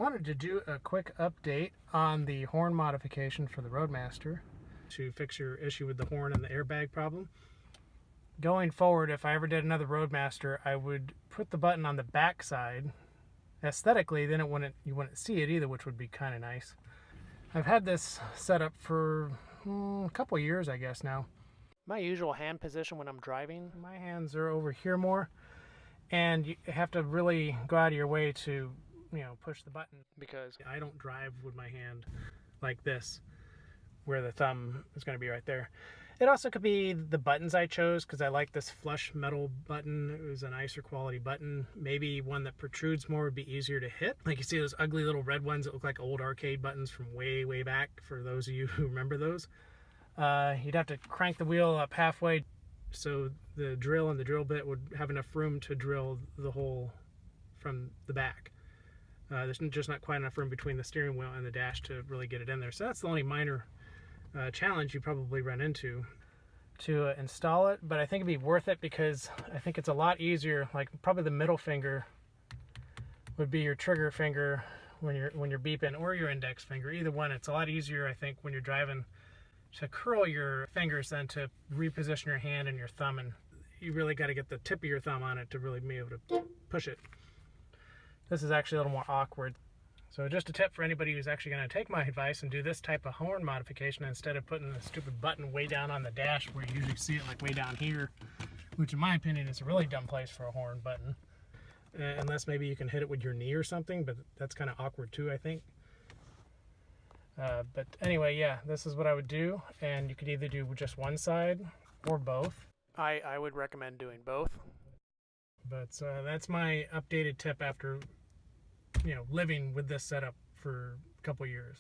Wanted to do a quick update on the horn modification for the Roadmaster to fix your issue with the horn and the airbag problem. Going forward, if I ever did another Roadmaster, I would put the button on the back side. Aesthetically, then you wouldn't see it either, which would be kind of nice. I've had this set up for a couple years, I guess now. My usual hand position when I'm driving, my hands are over here more, and you have to really go out of your way to push the button, because I don't drive with my hand like this, where the thumb is going to be right there. It also could be the buttons I chose, because I like this flush metal button. It was a nicer quality button. Maybe one that protrudes more would be easier to hit. Like you see those ugly little red ones that look like old arcade buttons from way, way back, for those of you who remember those. You'd have to crank the wheel up halfway so the drill and the drill bit would have enough room to drill the hole from the back. There's just not quite enough room between the steering wheel and the dash to really get it in there. So that's the only minor challenge you probably run into to install it. But I think it'd be worth it, because I think it's a lot easier. Like probably the middle finger would be your trigger finger when you're beeping, or your index finger. Either one, it's a lot easier, I think, when you're driving, to curl your fingers than to reposition your hand and your thumb. And you really got to get the tip of your thumb on it to really be able to push it. This is actually a little more awkward. So just a tip for anybody who's actually going to take my advice and do this type of horn modification, instead of putting the stupid button way down on the dash where you usually see it, like way down here, which in my opinion is a really dumb place for a horn button. Unless maybe you can hit it with your knee or something, but that's kind of awkward too, I think. But anyway, yeah, this is what I would do, and you could either do just one side or both. I would recommend doing both. But that's my updated tip after living with this setup for a couple years.